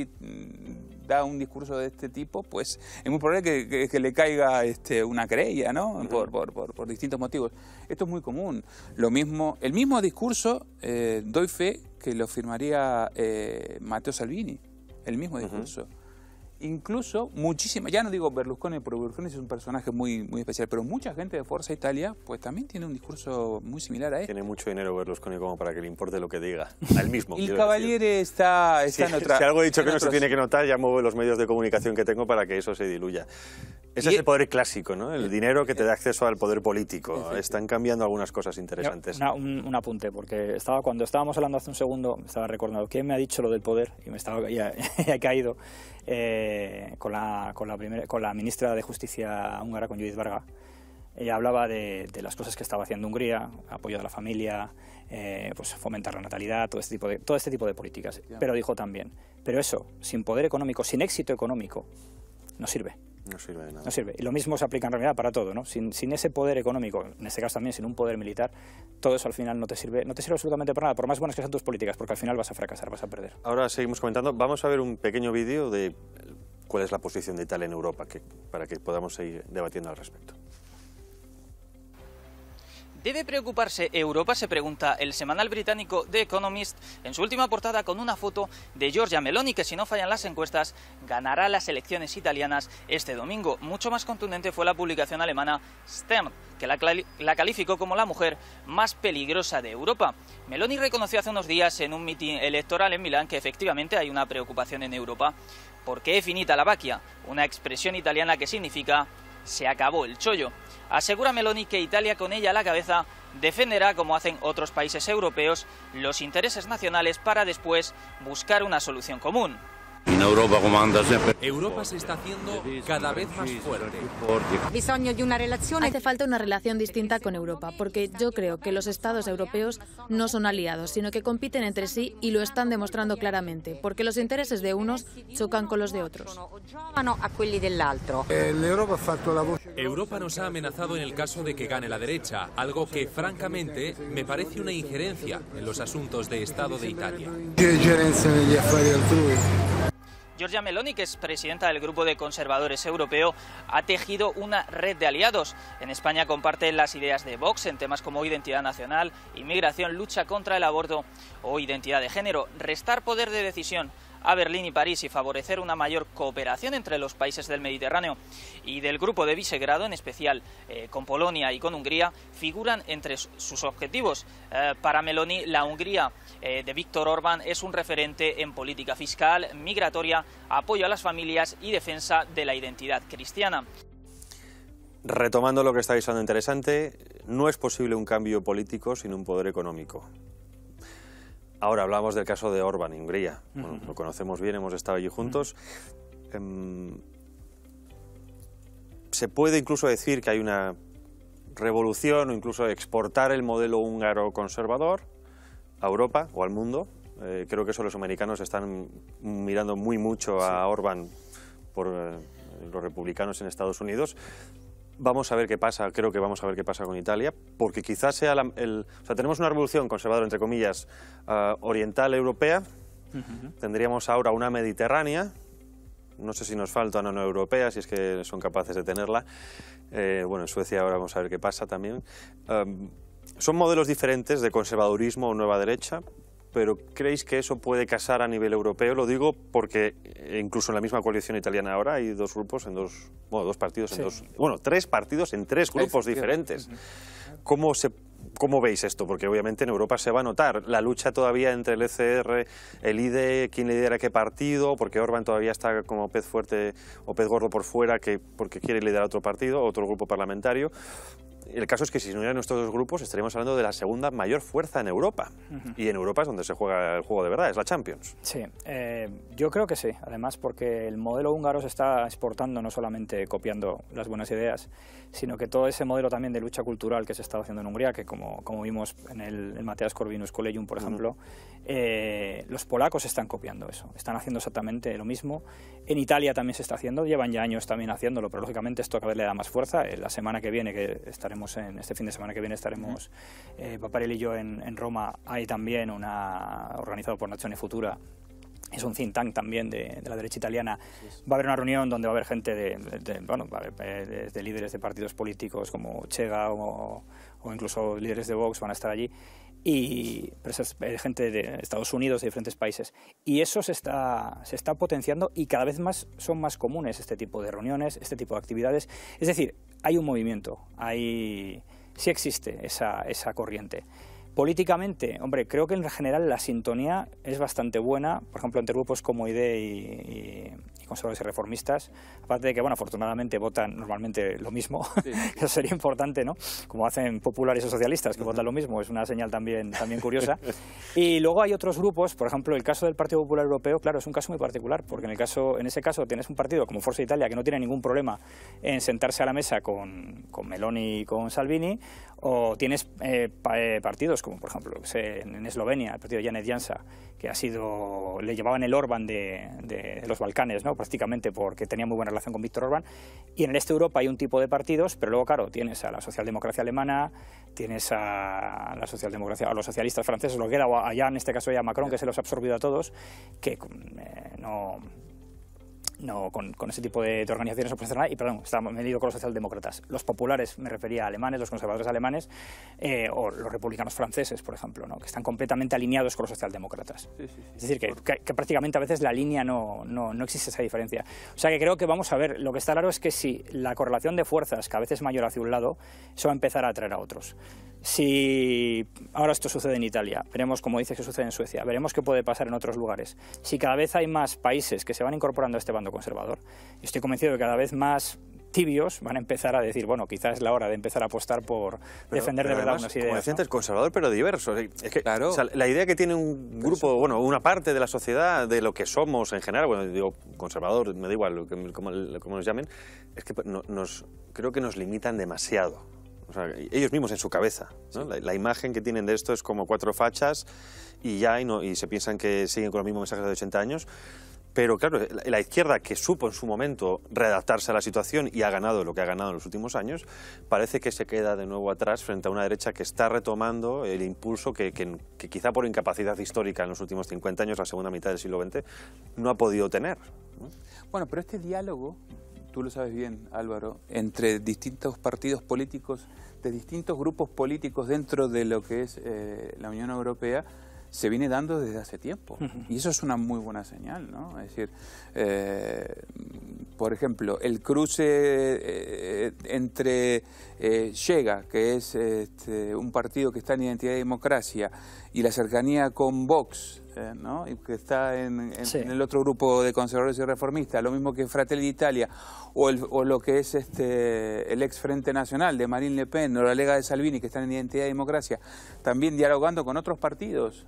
da un discurso de este tipo, pues es muy probable que le caiga una querella, ¿no? Por distintos motivos. Esto es muy común. El mismo discurso, doy fe que lo firmaría Matteo Salvini, el mismo discurso. Incluso muchísima, ya no digo Berlusconi, porque Berlusconi es un personaje muy especial, pero mucha gente de Forza Italia pues también tiene un discurso muy similar a este. Tiene mucho dinero Berlusconi como para que le importe lo que diga, a él mismo. El Cavaliere está en otra... Si algo he dicho que no se tiene que notar, ya muevo los medios de comunicación que tengo para que eso se diluya. Ese es el poder clásico, ¿no? El dinero que te da acceso al poder político. Están cambiando algunas cosas interesantes. Un apunte, porque cuando estábamos hablando hace un segundo, me estaba recordando quién me ha dicho lo del poder y ya he caído. Con la ministra de Justicia húngara, con Judith Varga. Ella hablaba de las cosas que estaba haciendo Hungría, apoyo a la familia, pues fomentar la natalidad, todo este tipo de políticas. Pero dijo también, pero eso, sin poder económico, sin éxito económico, no sirve. No sirve de nada. No sirve. Y lo mismo se aplica en realidad para todo, ¿no? Sin ese poder económico, en este caso también sin un poder militar, todo eso al final no te sirve absolutamente para nada, por más buenas que sean tus políticas, porque al final vas a fracasar, vas a perder. Ahora seguimos comentando. Vamos a ver un pequeño vídeo de cuál es la posición de Italia en Europa, para que podamos seguir debatiendo al respecto. ¿Debe preocuparse Europa?, se pregunta el semanal británico The Economist en su última portada, con una foto de Giorgia Meloni, que si no fallan las encuestas ganará las elecciones italianas este domingo. Mucho más contundente fue la publicación alemana Stern, que la calificó como la mujer más peligrosa de Europa. Meloni reconoció hace unos días en un mitin electoral en Milán que efectivamente hay una preocupación en Europa porque è finita la vacchia, una expresión italiana que significa se acabó el chollo. Asegura Meloni que Italia, con ella a la cabeza, defenderá, como hacen otros países europeos, los intereses nacionales para después buscar una solución común. Europa se está haciendo cada vez más fuerte. Hace falta una relación distinta con Europa, porque yo creo que los estados europeos no son aliados, sino que compiten entre sí y lo están demostrando claramente, porque los intereses de unos chocan con los de otros. Europa nos ha amenazado en el caso de que gane la derecha, algo que francamente me parece una injerencia en los asuntos de Estado de Italia. Giorgia Meloni, que es presidenta del Grupo de Conservadores Europeo, ha tejido una red de aliados. En España comparte las ideas de Vox en temas como identidad nacional, inmigración, lucha contra el aborto o identidad de género. Restar poder de decisión a Berlín y París y favorecer una mayor cooperación entre los países del Mediterráneo y del Grupo de Visegrado, en especial con Polonia y con Hungría, figuran entre sus objetivos. Para Meloni, la Hungría de Viktor Orbán es un referente en política fiscal, migratoria, apoyo a las familias y defensa de la identidad cristiana. Retomando lo que estáis hablando interesante, no es posible un cambio político sin un poder económico. Ahora hablamos del caso de Orbán en Hungría. Bueno, lo conocemos bien, hemos estado allí juntos. Se puede incluso decir que hay una revolución o incluso exportar el modelo húngaro conservador a Europa o al mundo. Creo que eso los americanos están mirando muy mucho a Orbán por los republicanos en Estados Unidos. Vamos a ver qué pasa, creo que vamos a ver qué pasa con Italia, porque quizás sea o sea, tenemos una revolución conservadora, entre comillas, oriental europea, tendríamos ahora una mediterránea, no sé si nos falta una no europea, si es que son capaces de tenerla. Bueno, en Suecia ahora vamos a ver qué pasa también. Son modelos diferentes de conservadurismo o nueva derecha, pero ¿creéis que eso puede casar a nivel europeo? Lo digo porque incluso en la misma coalición italiana ahora hay dos grupos en dos, bueno, dos partidos en dos, bueno, tres partidos en tres grupos diferentes. ¿Cómo veis esto? Porque obviamente en Europa se va a notar la lucha todavía entre el ECR, el IDE, quién lidera qué partido, porque Orbán todavía está como pez fuerte o pez gordo por fuera, porque quiere liderar otro partido, otro grupo parlamentario. El caso es que si se unieran estos dos grupos estaríamos hablando de la segunda mayor fuerza en Europa. Y en Europa es donde se juega el juego de verdad, es la Champions. Sí, yo creo que sí, además porque el modelo húngaro se está exportando, no solamente copiando las buenas ideas, sino que todo ese modelo también de lucha cultural que se está haciendo en Hungría, que como vimos en el Mateusz Corvinus Collegium, por ejemplo, los polacos están copiando eso, están haciendo exactamente lo mismo. En Italia también se está haciendo, llevan ya años también haciéndolo, pero lógicamente esto cada vez le da más fuerza. La semana que viene, que estaremos este fin de semana que viene estaremos Paparelli y yo en Roma, hay también organizado por Nazione Futura, es un think tank también de la derecha italiana. Va a haber una reunión donde va a haber gente de líderes de partidos políticos como Chega o incluso líderes de Vox van a estar allí, y gente de Estados Unidos, de diferentes países. Y eso se está potenciando y cada vez más son más comunes este tipo de reuniones, este tipo de actividades. Es decir, hay un movimiento, sí existe esa corriente. Políticamente, hombre, creo que en general la sintonía es bastante buena, por ejemplo, entre grupos como IDE y conservadores y reformistas, aparte de que, bueno, afortunadamente votan normalmente lo mismo, sí. Eso sería importante, ¿no? Como hacen populares o socialistas, que votan lo mismo, es una señal también curiosa. Y luego hay otros grupos, por ejemplo, el caso del Partido Popular Europeo, claro, es un caso muy particular, porque en ese caso tienes un partido como Forza Italia que no tiene ningún problema en sentarse a la mesa con Meloni y con Salvini, o tienes partidos como, por ejemplo, en Eslovenia, el partido de Janez Janša, que le llevaban el Orbán de los Balcanes, ¿no? Prácticamente porque tenía muy buena relación con Viktor Orbán, y en el este de Europa hay un tipo de partidos, pero luego, claro, tienes a la socialdemocracia alemana, tienes a los socialistas franceses, lo que era allá en este caso ya Macron, que se los ha absorbido a todos, que con ese tipo de organizaciones no puede hacer nada, y perdón, está medido con los socialdemócratas. Los populares, me refería a alemanes, los conservadores alemanes, o los republicanos franceses, por ejemplo, ¿no? Que están completamente alineados con los socialdemócratas. Sí. Es decir, que prácticamente a veces la línea no existe esa diferencia. O sea que creo que vamos a ver, lo que está claro es que si la correlación de fuerzas cada vez es mayor hacia un lado, eso va a empezar a atraer a otros. Si ahora esto sucede en Italia, veremos, como dices, que sucede en Suecia, veremos qué puede pasar en otros lugares. Si cada vez hay más países que se van incorporando a este bando conservador, yo estoy convencido de que cada vez más tibios van a empezar a decir, bueno, quizás es la hora de empezar a apostar por defender de verdad además, unas ideas. Como decía antes, conservador pero diverso. Es que, claro. O sea, la idea que tiene un grupo, bueno, una parte de la sociedad, de lo que somos en general, bueno, digo conservador, me da igual como nos llamen, es que creo que nos limitan demasiado. O sea, ellos mismos en su cabeza, ¿no? La imagen que tienen de esto es como 4 fachas y ya, y se piensan que siguen con los mismos mensajes de 80 años. Pero claro, la izquierda, que supo en su momento readaptarse a la situación y ha ganado lo que ha ganado en los últimos años, parece que se queda de nuevo atrás frente a una derecha que está retomando el impulso que quizá por incapacidad histórica en los últimos 50 años, la segunda mitad del siglo XX, no ha podido tener, ¿no? Bueno, pero este diálogo, tú lo sabes bien, Álvaro, entre distintos partidos políticos, de distintos grupos políticos dentro de lo que es la Unión Europea, se viene dando desde hace tiempo. Y eso es una muy buena señal, ¿no? Es decir, por ejemplo, el cruce entre Llega, que es un partido que está en Identidad y Democracia, y la cercanía con Vox, ¿no? Y que está en el otro grupo de conservadores y reformistas, lo mismo que Fratelli d'Italia, o lo que es el ex Frente Nacional de Marine Le Pen, o la Lega de Salvini, que están en Identidad y Democracia, también dialogando con otros partidos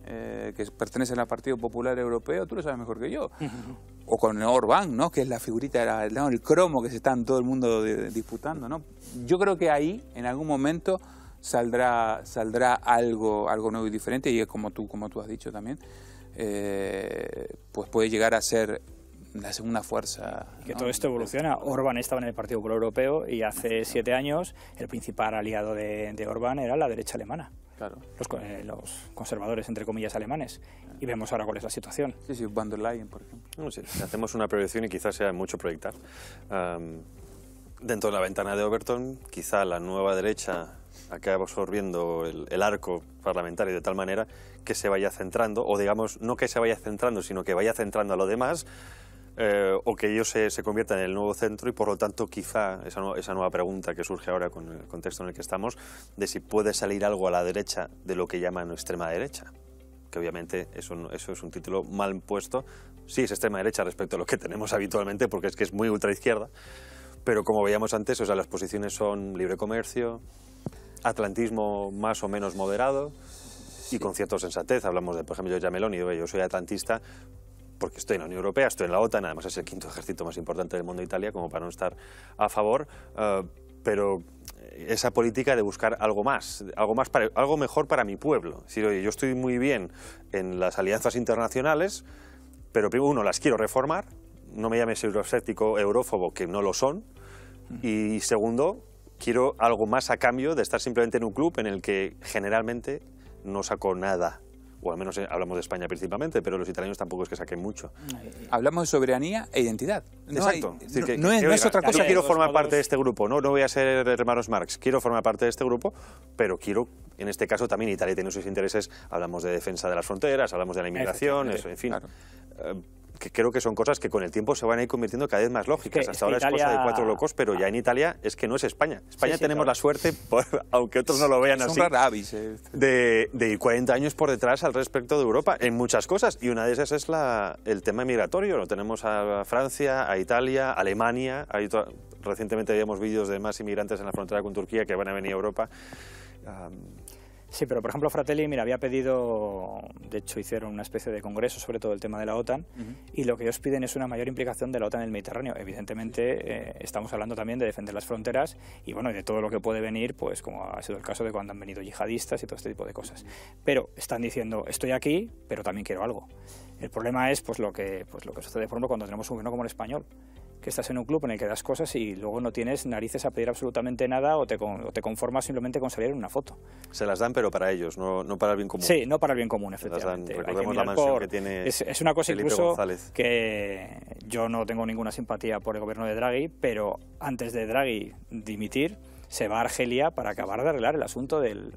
que pertenecen al Partido Popular Europeo, tú lo sabes mejor que yo, o con Orbán, ¿no? Que es la figurita, el cromo que se está en todo el mundo disputando, ¿no? Yo creo que ahí, en algún momento, saldrá algo nuevo y diferente, y es como tú has dicho también, pues puede llegar a ser la segunda fuerza. Que todo esto evoluciona. Orbán estaba en el Partido Popular Europeo y hace 7 años el principal aliado de Orbán era la derecha alemana. Claro. Los conservadores, entre comillas, alemanes. Y vemos ahora cuál es la situación. Sí, Van der Leyen, por ejemplo. No sé, hacemos una proyección y quizás sea mucho proyectar. Dentro de la ventana de Overton, quizá la nueva derecha acabe absorbiendo el arco parlamentario de tal manera que se vaya centrando, o digamos, no que se vaya centrando, sino que vaya centrando a lo demás, o que ellos se conviertan en el nuevo centro, y por lo tanto quizá esa nueva pregunta que surge ahora con el contexto en el que estamos, de si puede salir algo a la derecha de lo que llaman extrema derecha, que obviamente eso es un título mal puesto. Sí, es extrema derecha respecto a lo que tenemos habitualmente, porque es que es muy ultraizquierda, pero como veíamos antes, o sea, las posiciones son libre comercio, atlantismo más o menos moderado, y con cierta sensatez. Hablamos de, por ejemplo, Giorgia Meloni, yo soy atlantista porque estoy en la Unión Europea, estoy en la OTAN, además es el 5º ejército más importante del mundo, Italia, como para no estar a favor, pero esa política de buscar algo mejor para mi pueblo. Es decir, oye, yo estoy muy bien en las alianzas internacionales, pero primero, uno, las quiero reformar, no me llames euroscéptico, eurófobo, que no lo son, y segundo, quiero algo más a cambio de estar simplemente en un club en el que generalmente no saco nada. O al menos hablamos de España principalmente, pero los italianos tampoco es que saquen mucho. Hablamos de soberanía e identidad. Exacto. No es otra cosa. Yo quiero formar parte de este grupo, no voy a ser hermanos Marx, quiero formar parte de este grupo, pero quiero, en este caso también Italia tiene sus intereses, hablamos de defensa de las fronteras, hablamos de la inmigración, eso, en fin. Claro. Que creo que son cosas que con el tiempo se van a ir convirtiendo cada vez más lógicas. Hasta ahora Italia... es cosa de 4 locos, pero ya en Italia es que no es España. España tenemos la suerte, aunque otros no lo vean así, de ir 40 años por detrás al respecto de Europa en muchas cosas. Y una de esas es el tema migratorio. Lo tenemos a Francia, a Italia, a Alemania. Recientemente veíamos vídeos de más inmigrantes en la frontera con Turquía que van a venir a Europa. Sí, pero por ejemplo Fratelli, mira, había pedido, de hecho hicieron una especie de congreso sobre todo el tema de la OTAN, y lo que ellos piden es una mayor implicación de la OTAN en el Mediterráneo. Evidentemente estamos hablando también de defender las fronteras y bueno, de todo lo que puede venir, pues como ha sido el caso de cuando han venido yihadistas y todo este tipo de cosas. Pero están diciendo, estoy aquí, pero también quiero algo. El problema es pues lo que sucede, por ejemplo, cuando tenemos un gobierno como el español, que estás en un club en el que das cosas y luego no tienes narices a pedir absolutamente nada, o te conformas simplemente con salir en una foto. Se las dan, pero para ellos, no para el bien común. Sí, no para el bien común, efectivamente. Recordemos la mansión que tiene es una cosa Felipe incluso González. Que yo no tengo ninguna simpatía por el gobierno de Draghi, pero antes de Draghi dimitir, se va a Argelia para acabar de arreglar el asunto del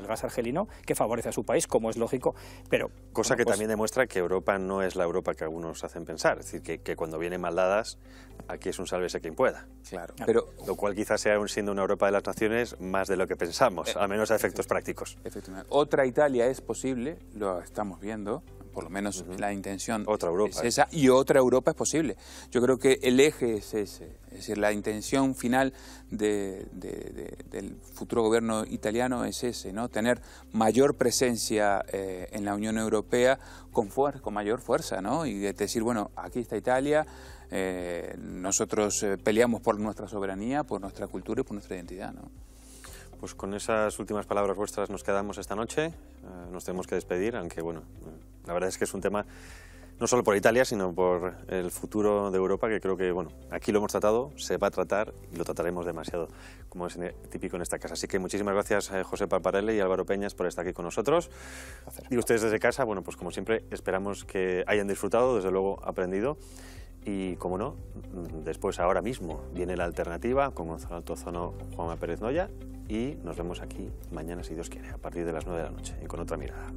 gas argelino, que favorece a su país, como es lógico, pero... Cosa que también demuestra que Europa no es la Europa que algunos hacen pensar, es decir, que cuando vienen mal dadas, aquí es un sálvese quien pueda. Claro. Pero lo cual quizás sea siendo una Europa de las naciones más de lo que pensamos, al menos a efectos prácticos. Efectivamente. Otra Italia es posible, lo estamos viendo, por lo menos la intención otra Europa, es esa, y otra Europa es posible. Yo creo que el eje es ese, es decir, la intención final del futuro gobierno italiano es ese, ¿no? Tener mayor presencia en la Unión Europea con mayor fuerza, ¿no? Y decir, bueno, aquí está Italia, nosotros peleamos por nuestra soberanía, por nuestra cultura y por nuestra identidad, ¿no? Pues con esas últimas palabras vuestras nos quedamos esta noche, nos tenemos que despedir, aunque bueno, la verdad es que es un tema no solo por Italia, sino por el futuro de Europa, que creo que, bueno, aquí lo hemos tratado, se va a tratar y lo trataremos demasiado, como es típico en esta casa. Así que muchísimas gracias José Parparelli y Álvaro Peñas por estar aquí con nosotros. Y ustedes desde casa, bueno, pues como siempre, esperamos que hayan disfrutado, desde luego aprendido. Y, como no, después, ahora mismo, viene La Alternativa con Gonzalo Tozono, Juanma Pérez Noya, y nos vemos aquí mañana, si Dios quiere, a partir de las 9 de la noche, y con otra mirada.